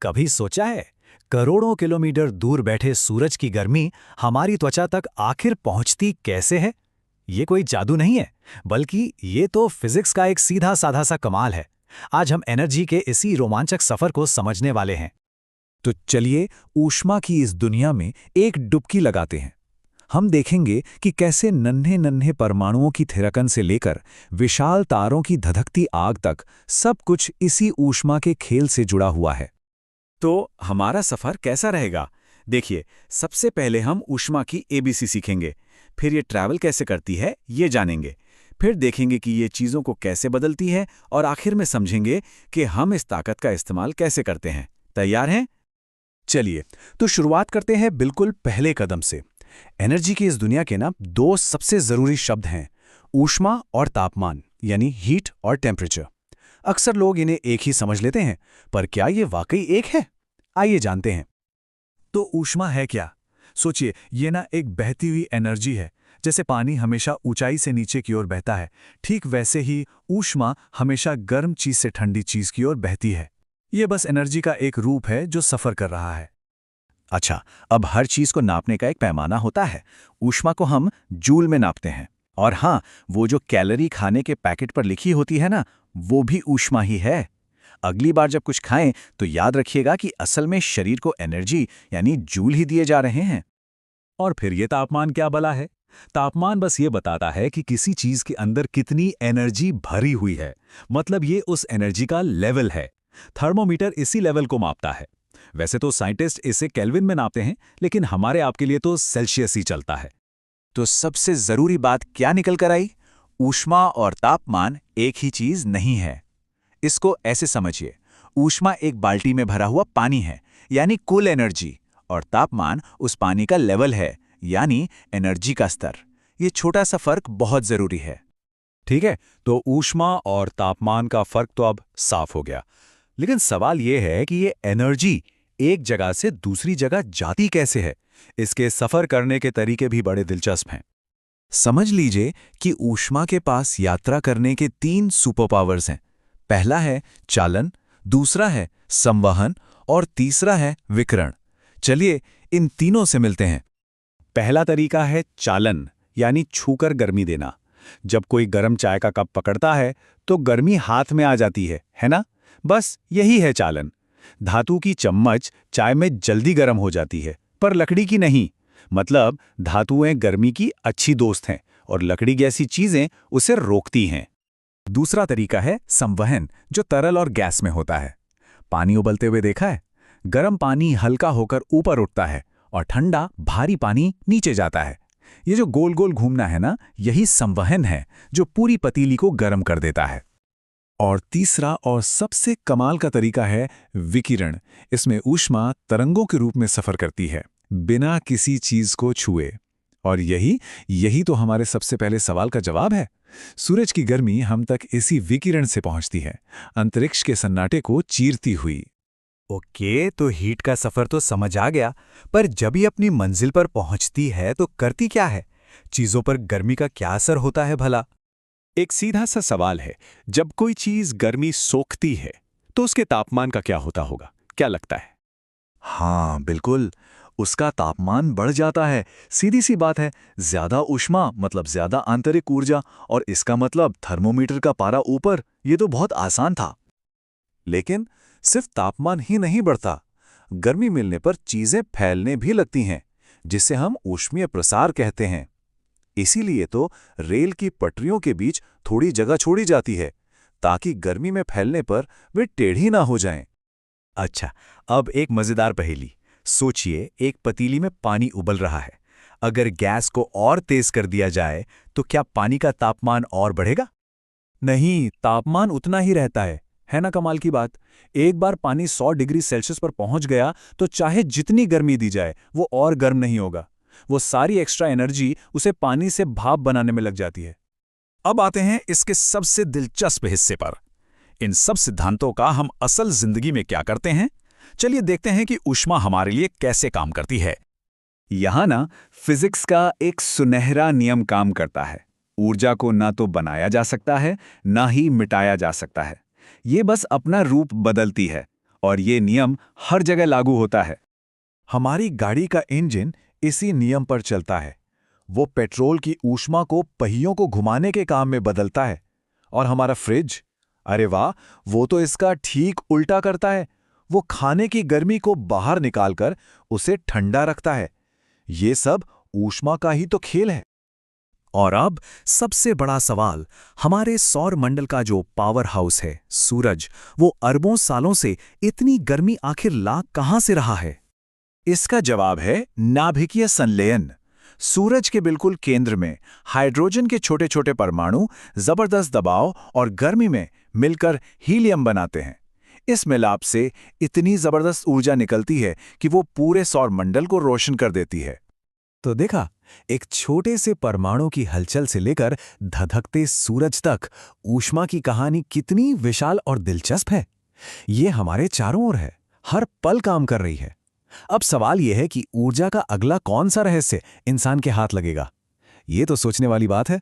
कभी सोचा है करोड़ों किलोमीटर दूर बैठे सूरज की गर्मी हमारी त्वचा तक आखिर पहुंचती कैसे है? ये कोई जादू नहीं है, बल्कि ये तो फिजिक्स का एक सीधा साधा सा कमाल है। आज हम एनर्जी के इसी रोमांचक सफर को समझने वाले हैं। तो चलिए ऊष्मा की इस दुनिया में एक डुबकी लगाते हैं। हम देखेंगे कि कैसे नन्हे नन्हे परमाणुओं की थिरकन से लेकर विशाल तारों की धधकती आग तक सब कुछ इसी ऊष्मा के खेल से जुड़ा हुआ है। तो हमारा सफर कैसा रहेगा? देखिए, सबसे पहले हम ऊष्मा की एबीसी सीखेंगे, फिर ये ट्रैवल कैसे करती है ये जानेंगे, फिर देखेंगे कि ये चीज़ों को कैसे बदलती है और आखिर में समझेंगे कि हम इस ताकत का इस्तेमाल कैसे करते हैं। तैयार हैं? चलिए, तो शुरुआत करते हैं बिल्कुल पहले कदम से। एनर्जी की इस दुनिया के दो सबसे ज़रूरी शब्द हैं, ऊष्मा और तापमान, यानी हीट और टेम्परेचर। अक्सर लोग इन्हें एक ही समझ लेते हैं, पर क्या ये वाकई एक है? आइए जानते हैं। तो ऊष्मा है क्या? सोचिए, ये एक बहती हुई एनर्जी है। जैसे पानी हमेशा ऊंचाई से नीचे की ओर बहता है, ठीक वैसे ही ऊष्मा हमेशा गर्म चीज से ठंडी चीज की ओर बहती है। ये बस एनर्जी का एक रूप है जो सफर कर रहा है। अच्छा, अब हर चीज को नापने का एक पैमाना होता है। ऊष्मा को हम जूल में नापते हैं। और हाँ, वो जो कैलोरी खाने के पैकेट पर लिखी होती है वो भी ऊष्मा ही है। अगली बार जब कुछ खाएं तो याद रखिएगा कि असल में शरीर को एनर्जी यानी जूल ही दिए जा रहे हैं। और फिर ये तापमान क्या भला है? तापमान बस ये बताता है कि किसी चीज के अंदर कितनी एनर्जी भरी हुई है। मतलब ये उस एनर्जी का लेवल है। थर्मोमीटर इसी लेवल को मापता है। वैसे तो साइंटिस्ट इसे केल्विन में नापते हैं, लेकिन हमारे आपके लिए तो सेल्सियस ही चलता है। तो सबसे जरूरी बात क्या निकल कर आई? ऊष्मा और तापमान एक ही चीज नहीं है। इसको ऐसे समझिए, ऊष्मा एक बाल्टी में भरा हुआ पानी है, यानी कुल एनर्जी, और तापमान उस पानी का लेवल है, यानी एनर्जी का स्तर। ये छोटा सा फर्क बहुत जरूरी है। ठीक है, तो ऊष्मा और तापमान का फर्क तो अब साफ हो गया। लेकिन सवाल यह है कि ये एनर्जी एक जगह से दूसरी जगह जाती कैसे है? इसके सफर करने के तरीके भी बड़े दिलचस्प हैं। समझ लीजिए कि ऊष्मा के पास यात्रा करने के 3 सुपर पावर्स हैं। पहला है चालन, दूसरा है संवहन और तीसरा है विकिरण। चलिए इन तीनों से मिलते हैं। पहला तरीका है चालन, यानी छूकर गर्मी देना। जब कोई गर्म चाय का कप पकड़ता है तो गर्मी हाथ में आ जाती है ना? बस यही है चालन। धातु की चम्मच चाय में जल्दी गर्म हो जाती है, पर लकड़ी की नहीं। मतलब धातुएं गर्मी की अच्छी दोस्त हैं और लकड़ी जैसी चीजें उसे रोकती हैं। दूसरा तरीका है संवहन, जो तरल और गैस में होता है। पानी उबलते हुए देखा है? गर्म पानी हल्का होकर ऊपर उठता है और ठंडा भारी पानी नीचे जाता है। ये जो गोल गोल घूमना है यही संवहन है, जो पूरी पतीली को गर्म कर देता है। और तीसरा और सबसे कमाल का तरीका है विकिरण। इसमें ऊष्मा तरंगों के रूप में सफर करती है, बिना किसी चीज को छुए। और यही तो हमारे सबसे पहले सवाल का जवाब है। सूरज की गर्मी हम तक इसी विकिरण से पहुंचती है, अंतरिक्ष के सन्नाटे को चीरती हुई। ओके, तो हीट का सफर तो समझ आ गया, पर जब ये अपनी मंजिल पर पहुंचती है तो करती क्या है? चीजों पर गर्मी का क्या असर होता है भला? एक सीधा सा सवाल है, जब कोई चीज गर्मी सोखती है तो उसके तापमान का क्या होता होगा? क्या लगता है? हाँ बिल्कुल, उसका तापमान बढ़ जाता है। सीधी सी बात है, ज्यादा ऊष्मा मतलब ज्यादा आंतरिक ऊर्जा, और इसका मतलब थर्मोमीटर का पारा ऊपर। ये तो बहुत आसान था। लेकिन सिर्फ तापमान ही नहीं बढ़ता, गर्मी मिलने पर चीजें फैलने भी लगती हैं, जिसे हम ऊष्मीय प्रसार कहते हैं। इसीलिए तो रेल की पटरियों के बीच थोड़ी जगह छोड़ी जाती है, ताकि गर्मी में फैलने पर वे टेढ़ी ना हो जाएं। अच्छा, अब एक मजेदार पहेली। सोचिए, एक पतीली में पानी उबल रहा है। अगर गैस को और तेज कर दिया जाए तो क्या पानी का तापमान और बढ़ेगा? नहीं, तापमान उतना ही रहता है ना? कमाल की बात। एक बार पानी 100 डिग्री सेल्सियस पर पहुंच गया तो चाहे जितनी गर्मी दी जाए वो और गर्म नहीं होगा। वो सारी एक्स्ट्रा एनर्जी उसे पानी से भाप बनाने में लग जाती है। अब आते हैं इसके सबसे दिलचस्प हिस्से पर। इन सब सिद्धांतों का हम असल जिंदगी में क्या करते हैं? चलिए देखते हैं कि ऊष्मा हमारे लिए कैसे काम करती है। यहाँ फिजिक्स का एक सुनहरा नियम काम करता है। ऊर्जा को ना तो बनाया जा सकता है, ना ही मिटाया जा सकता है। ये बस अपना रूप बदलती है। और ये नियम हर जगह लागू होता है। हमारी गाड़ी का इंजन इसी नियम पर चलता है। वो पेट्रोल की ऊष्मा को पहियों को घुमाने के काम में बदलता है। और हमारा फ्रिज, अरे वाह, वो तो इसका ठीक उल्टा करता है। वो खाने की गर्मी को बाहर निकालकर उसे ठंडा रखता है। ये सब ऊष्मा का ही तो खेल है। और अब सबसे बड़ा सवाल, हमारे सौर मंडल का जो पावर हाउस है सूरज, वो अरबों सालों से इतनी गर्मी आखिर ला कहां से रहा है? इसका जवाब है नाभिकीय संलयन। सूरज के बिल्कुल केंद्र में हाइड्रोजन के छोटे छोटे परमाणु जबरदस्त दबाव और गर्मी में मिलकर हीलियम बनाते हैं। इस मिलाप से इतनी जबरदस्त ऊर्जा निकलती है कि वो पूरे सौर मंडल को रोशन कर देती है। तो देखा, एक छोटे से परमाणु की हलचल से लेकर धधकते सूरज तक ऊष्मा की कहानी कितनी विशाल और दिलचस्प है। ये हमारे चारों ओर है, हर पल काम कर रही है। अब सवाल यह है कि ऊर्जा का अगला कौन सा रहस्य इंसान के हाथ लगेगा। ये तो सोचने वाली बात है।